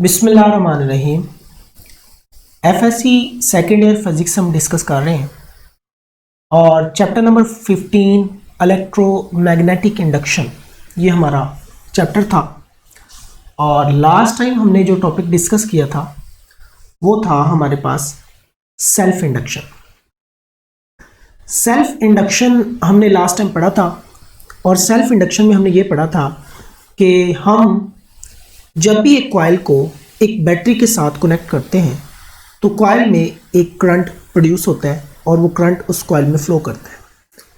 बिस्मिल्लाहिर्रहमानिर्रहीम। FSc second year physics हम discuss कर रहे हैं और चैप्टर नंबर 15 इलेक्ट्रोमैग्नेटिक इंडक्शन ये हमारा चैप्टर था। और लास्ट टाइम हमने जो टॉपिक डिस्कस किया था वो था हमारे पास सेल्फ इंडक्शन। सेल्फ इंडक्शन हमने लास्ट टाइम पढ़ा था और सेल्फ इंडक्शन में हमने ये पढ़ा था कि हम जब भी एक कॉइल को एक बैटरी के साथ कनेक्ट करते हैं तो कॉइल में एक करंट प्रोड्यूस होता है और वो करंट उस कॉइल में फ्लो करता है।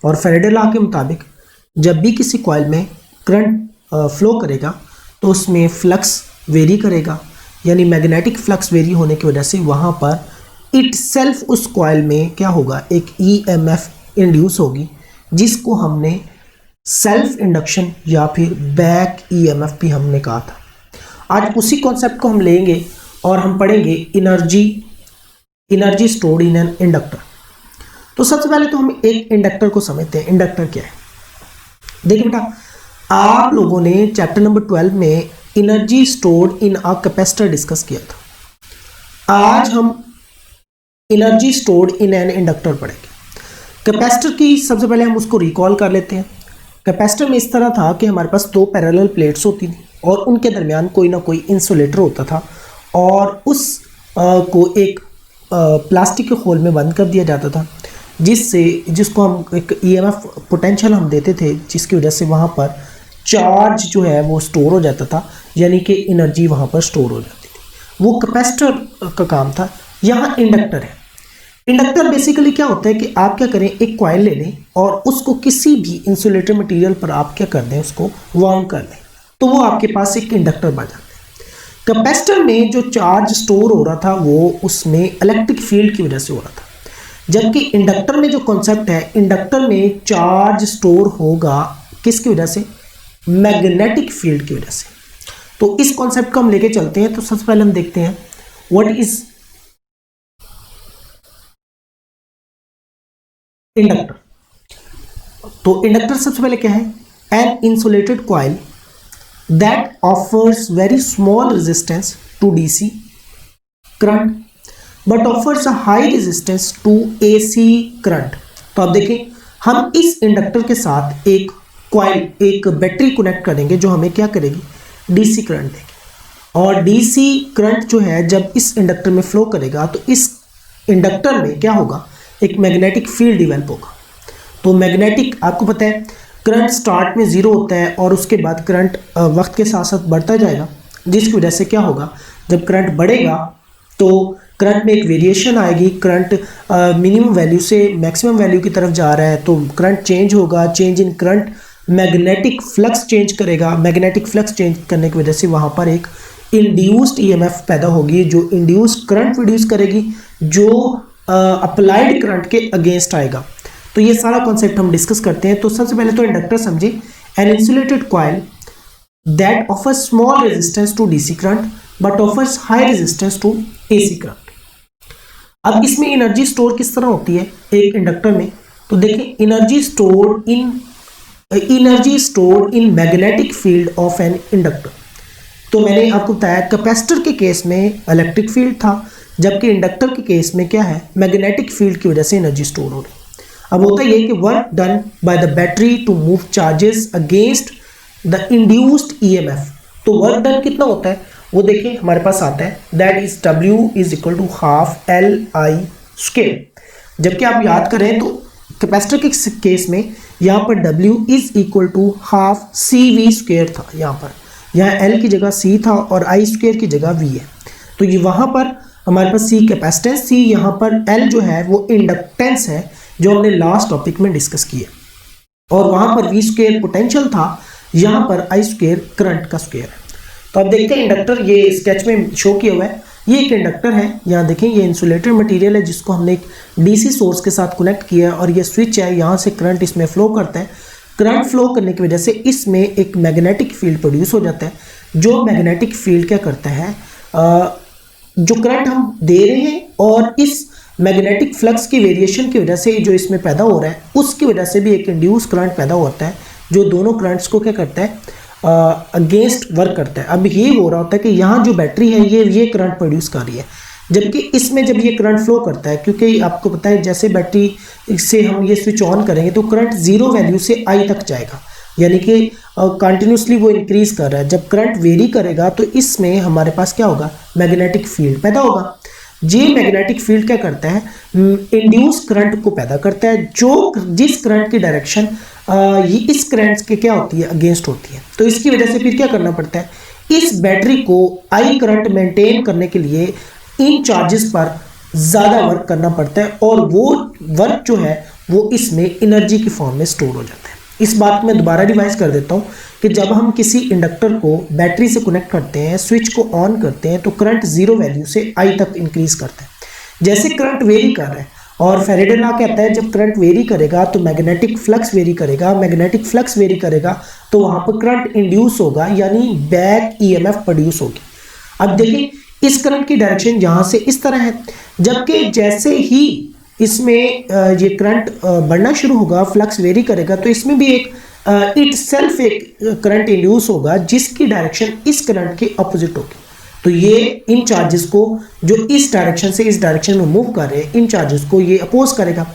और फैराडे लॉ के मुताबिक जब भी किसी कॉइल में करंट फ्लो करेगा तो उसमें फ्लक्स वेरी करेगा, यानी मैग्नेटिक फ्लक्स वेरी होने की वजह से वहाँ पर इट सेल्फ उस कॉइल में क्या होगा, एक ईएमएफ इंड्यूस होगी, जिसको हमने सेल्फ इंडक्शन या फिर बैक ईएमएफ भी हमने कहा था। आज उसी कॉन्सेप्ट को हम लेंगे और हम पढ़ेंगे energy stored in an inductor. तो सबसे पहले तो हम एक इंडक्टर को समझते हैं। इंडक्टर क्या है? देखिए बेटा, आप लोगों ने चैप्टर नंबर 12 में energy stored in a capacitor discuss किया था। आज हम energy stored in an inductor पढ़ेंगे। कैपेसिटर की सबसे पहले हम उसको रिकॉल कर लेते हैं। कैपेसिटर में इस तरह था कि हमारे पास दो पैरेलल प्लेट्स होती थी और उनके दरमियान कोई ना कोई इंसुलेटर होता था और उस को एक प्लास्टिक के होल में बंद कर दिया जाता था, जिसको हम एक ईएमएफ पोटेंशियल हम देते थे, जिसकी वजह से वहाँ पर चार्ज जो है वो स्टोर हो जाता था, यानी कि एनर्जी वहाँ पर स्टोर हो जाती थी। वो कैपेसिटर का काम था। यहाँ इंडक्टर है। इंडक्टर बेसिकली क्या होता है कि आप क्या करें, एक कॉइल ले लें और उसको किसी भी इंसुलेटर मटेरियल पर आप क्या कर दें, उसको वाउंड कर लें, तो वो आपके पास एक इंडक्टर बन जाता है। कैपेसिटर में जो चार्ज स्टोर हो रहा था वो उसमें इलेक्ट्रिक फील्ड की वजह से हो रहा था, जबकि इंडक्टर में जो कॉन्सेप्ट है, इंडक्टर में चार्ज स्टोर होगा किसकी वजह से? मैग्नेटिक फील्ड की वजह से। तो इस कॉन्सेप्ट को हम लेके चलते हैं। तो सबसे पहले हम देखते हैं व्हाट इज इंडक्टर। तो इंडक्टर सबसे पहले क्या है? An insulated coil that offers very small resistance to DC current but offers a high resistance to AC current। तो अब देखें, हम इस इंडक्टर के साथ एक कॉइल, एक बैटरी कनेक्ट करेंगे जो हमें क्या करेगी, DC करंट देगी। और DC करंट जो है जब इस इंडक्टर में फ्लो करेगा तो इस इंडक्टर में क्या होगा, एक मैग्नेटिक फील्ड डेवलप होगा। तो मैग्नेटिक, आपको पता है करंट स्टार्ट में ज़ीरो होता है और उसके बाद करंट वक्त के साथ साथ बढ़ता जाएगा, जिसकी वजह से क्या होगा, जब करंट बढ़ेगा तो करंट में एक वेरिएशन आएगी। करंट मिनिमम वैल्यू से मैक्सिमम वैल्यू की तरफ जा रहा है तो करंट चेंज होगा। Change in current magnetic flux change करेगा। मैग्नेटिक फ्लक्स चेंज करने की वजह से वहाँ पर एक इंड्यूस्ड ईएमएफ पैदा होगी जो इंड्यूस्ड करंट प्रोड्यूस करेगी, जो अप्लाइड करंट के अगेंस्ट आएगा। तो ये सारा कॉन्सेप्ट हम डिस्कस करते हैं। तो सबसे पहले तो इंडक्टर समझे, an insulated coil that offers small resistance to DC current but offers high resistance to AC current. अब इसमें एनर्जी स्टोर किस तरह होती है एक इंडक्टर में? तो देखिए, energy stored in magnetic field of an inductor. तो मैंने आपको बताया कैपेसिटर के केस में इलेक्ट्रिक फील्ड था, जबकि इंडक्टर के केस में क्या है, मैग्नेटिक फील्ड की वजह से एनर्जी स्टोर हो रही है। अब होता है कि work done by the battery to move charges against the induced EMF. तो वर्क डन कितना होता है वो देखिए हमारे पास आता है, that is W is equal to half LI square. जबकि आप याद करें तो कैपेसिटर के केस में यहाँ पर W is equal to half CV square था। यहाँ L की जगह C था और I स्क्वायर की जगह V है। तो ये वहाँ पर हमारे पास C कैपेसिटेंस थी, यहाँ पर L जो है वो इंडक्टेंस है जो हमने लास्ट टॉपिक में डिस्कस किया, और वहां पर V स्क्वायर पोटेंशियल था, यहाँ पर I स्क्वायर करंट का स्क्वायर है। तो अब देखते हैं इंडक्टर, ये स्केच में शो किया हुआ है, ये एक इंडक्टर है। यहाँ देखें, ये इंसुलेटेड मटेरियल है जिसको हमने एक DC सोर्स के साथ कनेक्ट किया है और ये स्विच है, यहाँ से करंट इसमें फ्लो करता है। करंट फ्लो करने की वजह से इसमें एक मैग्नेटिक फील्ड प्रोड्यूस हो जाता है। जो मैग्नेटिक फील्ड क्या करता है, जो करंट हम दे रहे हैं और इस मैग्नेटिक फ्लक्स की वेरिएशन की वजह से जो इसमें पैदा हो रहा है, उसकी वजह से भी एक इंड्यूस करंट पैदा होता है, जो दोनों करंट्स को क्या करता है, अगेंस्ट वर्क करता है। अब ये हो रहा होता है कि यहाँ जो बैटरी है ये करंट प्रोड्यूस कर रही है, जबकि इसमें जब ये करंट फ्लो करता है, क्योंकि आपको पता है जैसे बैटरी से हम ये स्विच ऑन करेंगे तो करंट जीरो वैल्यू से आई तक जाएगा, यानी कि कंटिन्यूसली वो इंक्रीज कर रहा है। जब करंट वेरी करेगा तो इसमें हमारे पास क्या होगा, मैग्नेटिक फील्ड पैदा होगा। ये मैग्नेटिक फील्ड क्या करता है, इंड्यूस करंट को पैदा करता है, जो जिस करंट की डायरेक्शन ये इस करंट के क्या होती है, अगेंस्ट होती है। तो इसकी वजह से फिर क्या करना पड़ता है, इस बैटरी को आई करंट मेंटेन करने के लिए इन चार्जेस पर ज्यादा वर्क करना पड़ता है, और वो वर्क जो है वो इसमें एनर्जी की फॉर्म में स्टोर हो जाता है। इस बात में दोबारा रिवाइज कर देता हूं कि जब हम किसी इंडक्टर को बैटरी से कनेक्ट करते हैं, स्विच को ऑन करते हैं, तो करंट जीरो वैल्यू से आई तक इंक्रीज करता है। जैसे करंट वेरी कर रहा है, और फेरेडे लॉ कहता है जब करंट वेरी करेगा तो मैग्नेटिक फ्लक्स वेरी करेगा, मैग्नेटिक फ्लक्स वेरी करेगा तो वहां पर करंट इंड्यूस होगा, यानी बैक ईएमएफ प्रोड्यूस होगी। अब देखिए इस करंट की डायरेक्शन यहां से इस तरह है, जबकि जैसे ही इसमें ये करंट बढ़ना शुरू होगा, फ्लक्स वेरी करेगा, तो इसमें भी एक इट सेल्फ एक करंट इंड्यूस होगा जिसकी डायरेक्शन इस करंट के अपोजिट होगी। तो ये इन चार्जेस को जो इस डायरेक्शन से इस डायरेक्शन में मूव कर रहे हैं, इन चार्जेस को ये अपोज करेगा।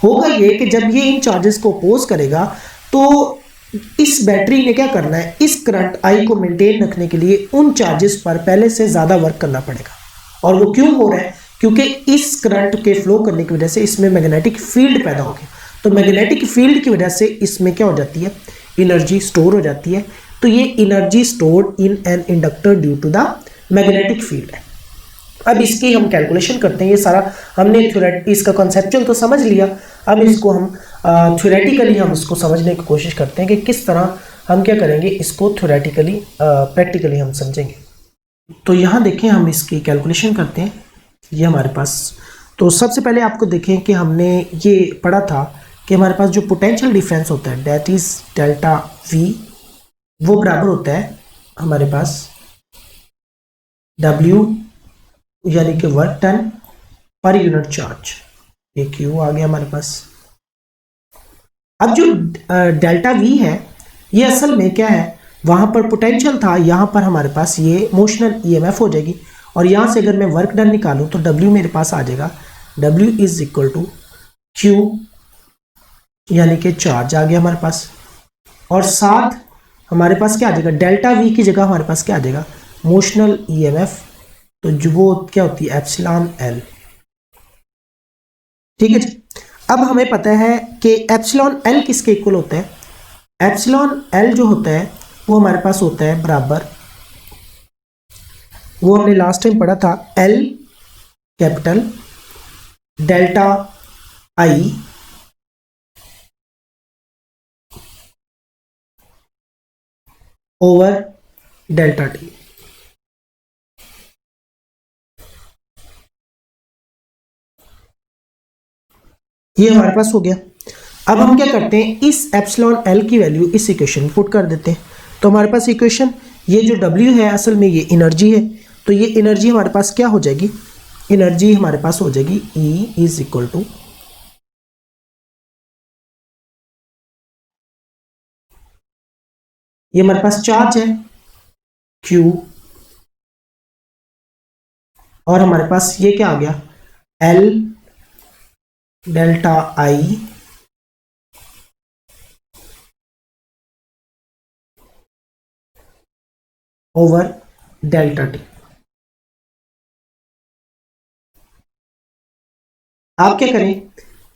होगा ये कि जब ये इन चार्जेस को अपोज करेगा तो इस बैटरी ने क्या करना है, इस करंट आई को मेंटेन रखने के लिए उन चार्जेस पर पहले से ज्यादा वर्क करना पड़ेगा। और वो क्यों हो रहा है, क्योंकि इस करंट के फ्लो करने की वजह से इसमें मैग्नेटिक फील्ड पैदा होगी। तो मैग्नेटिक फील्ड की वजह से इसमें क्या हो जाती है, एनर्जी स्टोर हो जाती है। तो ये energy stored in an inductor due to the magnetic field है। अब इसकी हम कैलकुलेशन करते हैं। ये सारा हमने इसका कॉन्सेप्चुअल तो समझ लिया, अब इसको हम थ्योरेटिकली हम इसको समझने की कोशिश करते हैं कि किस तरह हम क्या करेंगे, इसको थ्योरेटिकली प्रैक्टिकली हम समझेंगे। तो यहाँ देखें हम इसकी कैलकुलेशन करते हैं। ये हमारे पास, तो सबसे पहले आपको देखें कि हमने ये पढ़ा था कि हमारे पास जो पोटेंशियल डिफरेंस होता है दैट इज डेल्टा वी, वो बराबर होता है हमारे पास W यानी कि work done per unit charge. ये क्यू आ गया हमारे पास। अब जो डेल्टा वी है ये असल में क्या है, वहां पर पोटेंशियल था, यहां पर हमारे पास ये मोशनल ईएमएफ हो जाएगी, और यहां से अगर मैं वर्क डन निकालूं तो W मेरे पास आ जाएगा, W is equal to Q यानी कि चार्ज आ गया हमारे पास, और साथ हमारे पास क्या आ जाएगा, डेल्टा वी की जगह हमारे पास क्या आ जाएगा, मोशनल ईएमएफ, तो जो वो क्या होती है एप्सिलॉन एल। ठीक है जी। अब हमें पता है कि एप्सिलॉन एल किसके इक्वल होता है, एप्सिलॉन एल जो होता है वो हमारे पास होता है बराबर, वो हमने लास्ट टाइम पढ़ा था, एल कैपिटल डेल्टा आई ओवर डेल्टा टी। ये हमारे पास हो गया। अब हम क्या करते हैं, इस एप्सिलॉन एल की वैल्यू इस इक्वेशन में पुट कर देते हैं। तो हमारे पास इक्वेशन, ये जो W है असल में ये एनर्जी है, तो ये एनर्जी हमारे पास क्या हो जाएगी, एनर्जी हमारे पास हो जाएगी E इज इक्वल टू ये हमारे पास चार्ज है Q, और हमारे पास ये क्या आ गया L डेल्टा आई ओवर डेल्टा टी। आप क्या करें,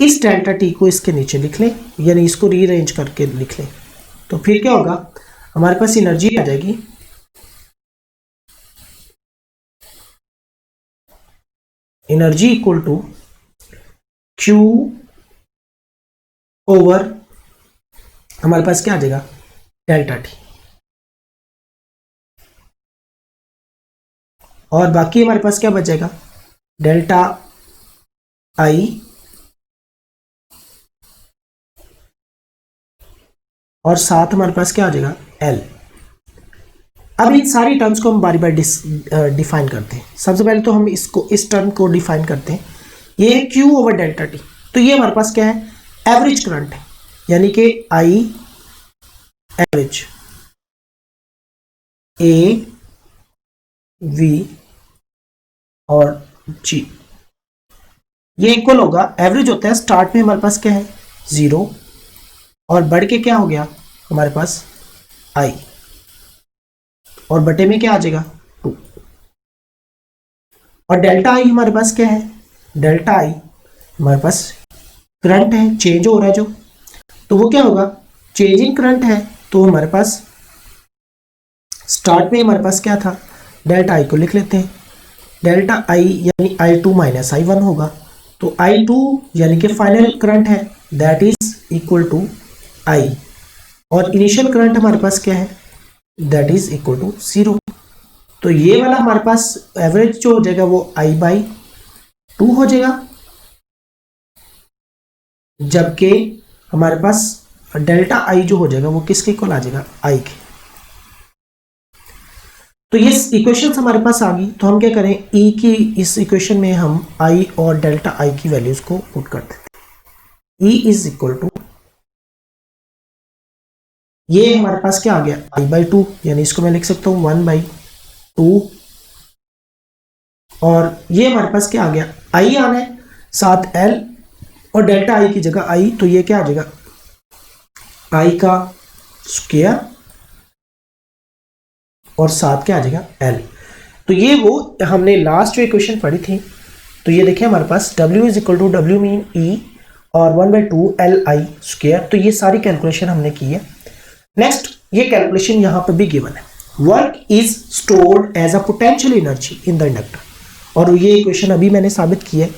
इस डेल्टा टी को इसके नीचे लिख लें, यानी इसको रीअरेंज करके लिख लें, तो फिर क्या होगा, हमारे पास एनर्जी आ जाएगी energy equal to Q over हमारे पास क्या आ जाएगा डेल्टा टी, और बाकी हमारे पास क्या बचेगा डेल्टा आई और साथ हमारे पास क्या आ जाएगा L। अब इन सारी टर्म्स को हम बारी बारी डिफाइन करते हैं। सबसे पहले तो हम इसको इस टर्म को डिफाइन करते हैं, ये है Q ओवर डेल्टा टी। तो ये हमारे पास क्या है, एवरेज करंट है, यानी कि I एवरेज ए वी और जी, ये इक्वल होगा, एवरेज होता है स्टार्ट में हमारे पास क्या है 0 और बढ़ के क्या हो गया हमारे पास आई, और बटे में क्या आ जाएगा 2, और डेल्टा आई हमारे पास क्या है, डेल्टा आई हमारे पास करंट है, चेंज हो रहा है जो, तो वो क्या होगा चेंजिंग करंट है, तो हमारे पास स्टार्ट में हमारे पास क्या था, डेल्टा आई को लिख लेते हैं, डेल्टा आई यानी I2 माइनस I1 होगा, तो I2 यानी कि फाइनल करंट है that is equal to I, और इनिशियल करंट हमारे पास क्या है दैट इज इक्वल टू 0, तो ये वाला हमारे पास एवरेज जो हो जाएगा वो I/2 हो जाएगा, जबकि हमारे पास डेल्टा आई जो हो जाएगा वो किसके इक्वल आ जाएगा आई के। तो ये इक्वेशन हमारे पास आ गई, तो हम क्या करें ई की इस इक्वेशन में हम आई और डेल्टा आई की वैल्यूज को पुट कर देते हैं। ई इज इक्वल टू, ये हमारे पास क्या आ गया I/2, यानी इसको मैं लिख सकता हूं 1/2, और ये हमारे पास क्या आ गया आई आना है साथ एल, और डेल्टा आई की जगह आई, तो ये क्या आ जाएगा आई का स्क्वायर और साथ क्या आ जाएगा एल। तो ये वो हमने लास्ट जो इक्वेशन पढ़ी थी, तो ये देखिए हमारे पास W is equal to W mean E और 1/2 LI², तो ये सारी कैलकुलेशन हमने की है। नेक्स्ट ये कैलकुलेशन यहाँ पे भी गिवन है, work is stored as a potential energy in the inductor, और ये इक्वेशन अभी मैंने साबित की है,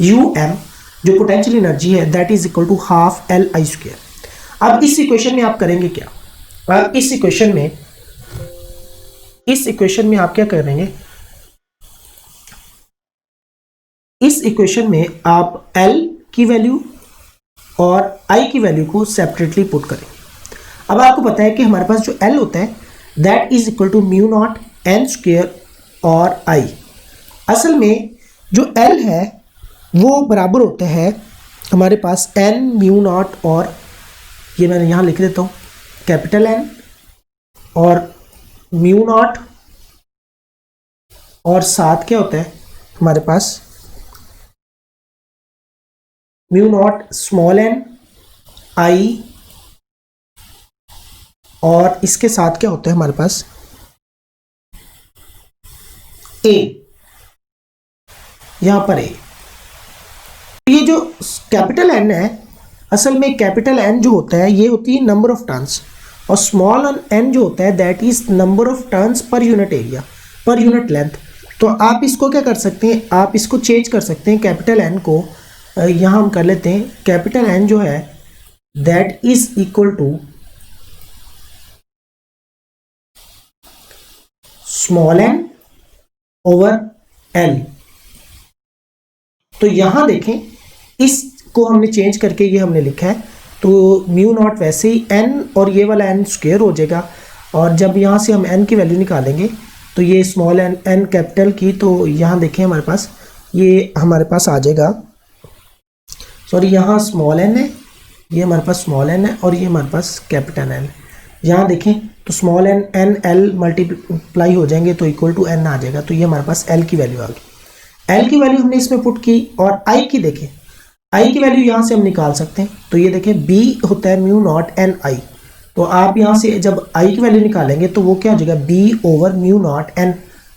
UM जो पोटेंशियल एनर्जी है that is equal to half LI²। अब इस इक्वेशन में आप करेंगे क्या, अब इस इक्वेशन में आप क्या करेंगे, इस इक्वेशन में आप L की वैल्यू और I की वैल्यू को सेपरेटली पुट करेंगे। अब आपको पता है कि हमारे पास जो L होता है that is equal to mu naught N² और I। असल में जो L है वो बराबर होते हैं हमारे पास N म्यू नॉट, और ये मैंने यहाँ लिख देता हूँ कैपिटल N और म्यू नॉट, और साथ क्या होता है हमारे पास mu naught small n I, और इसके साथ क्या होता है हमारे पास A, यहां पर A। ये जो कैपिटल N है, असल में कैपिटल N जो होता है ये होती है नंबर ऑफ टर्न्स, और स्मॉल n जो होता है that is number of turns per unit area per unit length. तो आप इसको क्या कर सकते हैं, आप इसको चेंज कर सकते हैं, कैपिटल N को यहाँ हम कर लेते हैं, कैपिटल N जो है that is equal to small n over L। तो यहां देखें इसको हमने चेंज करके ये हमने लिखा है, तो म्यू नॉट वैसे ही n और ये वाला N² हो जाएगा, और जब यहाँ से हम n की वैल्यू निकालेंगे तो ये स्मॉल n कैपिटल की, तो यहाँ देखें हमारे पास ये हमारे पास आ जाएगा, सॉरी यहाँ स्मॉल n है, ये हमारे पास स्मॉल n है और ये हमारे पास कैपिटल N। यहाँ देखें तो स्मॉल n L मल्टीप्लाई हो जाएंगे तो इक्वल टू n आ जाएगा, तो ये हमारे पास L की वैल्यू आ गई। L की वैल्यू हमने इसमें पुट की, और I की देखें, I की वैल्यू यहाँ से हम निकाल सकते हैं, तो ये देखें B होता है म्यू नॉट NI, तो आप यहाँ से जब I की वैल्यू निकालेंगे तो वो क्या हो जाएगा B over mu not N,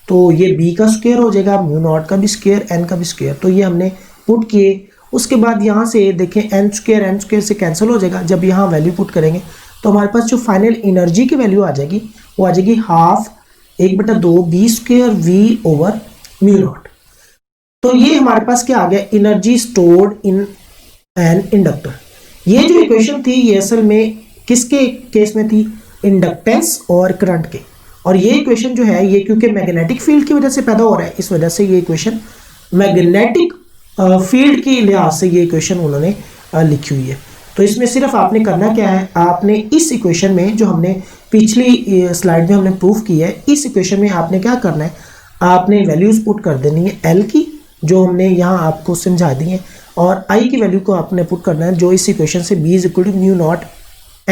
तो ये B का स्क्वायर हो जाएगा, म्यू नॉट का भी स्क्वायर, N का भी स्क्वायर, तो ये हमने पुट किए। उसके बाद यहाँ से देखें N² से कैंसिल हो जाएगा, जब यहाँ वैल्यू पुट करेंगे तो हमारे पास जो फाइनल एनर्जी की वैल्यू आ जाएगी वो आ जाएगी half 1/2 B² V over mu naught. तो ये हमारे पास क्या आ गया, energy stored in an inductor. ये जो इक्वेशन थी ये असल में किसके केस में थी, इंडक्टेंस और करंट के, और ये इक्वेशन जो है ये क्योंकि मैग्नेटिक फील्ड की वजह से पैदा हो रहा है, इस वजह से ये इक्वेशन मैग्नेटिक फील्ड के लिहाज से ये इक्वेशन उन्होंने लिखी हुई है। तो इसमें सिर्फ आपने करना क्या है, आपने इस इक्वेशन में जो हमने पिछली स्लाइड में हमने प्रूफ की है, इस इक्वेशन में आपने क्या करना है, आपने वैल्यूज पुट कर देनी है L की जो हमने यहाँ आपको समझा दी है, और I की वैल्यू को आपने पुट करना है जो इस इक्वेशन से B is equal to mu naught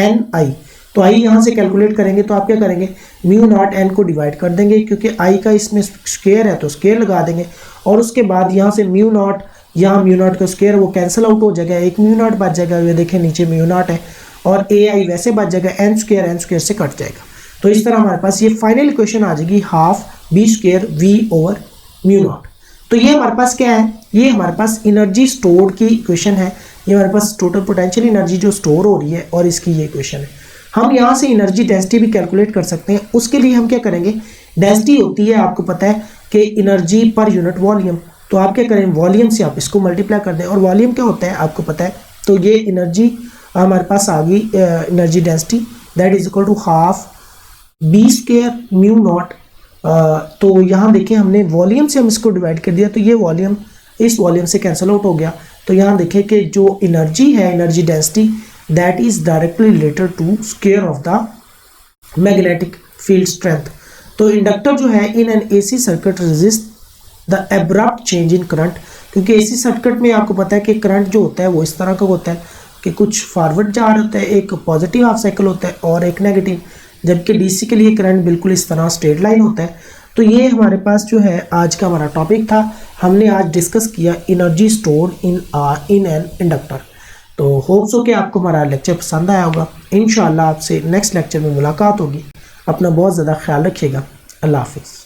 NI, तो आई यहाँ से कैलकुलेट करेंगे तो आप क्या करेंगे, म्यू नॉट एन को डिवाइड कर देंगे, क्योंकि आई का इसमें स्क्वायर है तो स्क्वायर लगा देंगे, और उसके बाद यहाँ से म्यू नॉट, यहाँ म्यू नॉट का स्क्वायर वो कैंसिल आउट हो जाएगा, एक म्यू नॉट बच जाएगा, ये देखें नीचे म्यू नॉट है, और ए आई वैसे बच जाएगा, एन स्क्वायर से कट जाएगा। तो इस तरह हमारे पास ये फाइनल इक्वेशन आ जाएगी half B square V over mu naught. तो ये हमारे पास क्या है, ये हमारे पास एनर्जी स्टोर्ड की इक्वेशन है, ये हमारे पास टोटल पोटेंशियल एनर्जी जो स्टोर हो रही है और इसकी ये इक्वेशन है। हम यहाँ से एनर्जी डेंसिटी भी कैलकुलेट कर सकते हैं। उसके लिए हम क्या करेंगे, डेंसिटी होती है आपको पता है कि एनर्जी पर यूनिट वॉल्यूम, तो आप क्या करें, वॉल्यूम से आप इसको मल्टीप्लाई कर दें, और वॉल्यूम क्या होता है आपको पता है। तो ये एनर्जी हमारे पास आ गई, energy density that is equal to half B square mu naught. तो यहाँ देखिए हमने वॉल्यूम से हम इसको डिवाइड कर दिया, तो ये वॉल्यूम इस वॉल्यूम से कैंसिल आउट हो गया। तो यहाँ देखिए कि जो एनर्जी है, energy density that is directly related to square of the magnetic field strength. तो इंडक्टर जो है in an AC circuit resist the abrupt change in current, क्योंकि एसी सर्किट में आपको पता है कि करंट जो होता है वो इस तरह का होता है कि कुछ फॉरवर्ड जा रहा होता है, एक पॉजिटिव हाफ साइकिल होता है और एक नेगेटिव, जबकि डीसी के लिए करंट बिल्कुल इस तरह स्ट्रेट लाइन होता है। तो ये हमारे पास जो है आज का हमारा टॉपिक था, हमने आज डिस्कस किया energy store in an inductor. तो होप्स हो कि आपको हमारा लेक्चर पसंद आया होगा। इंशाल्लाह आपसे नेक्स्ट लेक्चर में मुलाकात होगी। अपना बहुत ज़्यादा ख्याल रखिएगा। अल्लाह हाफिज़।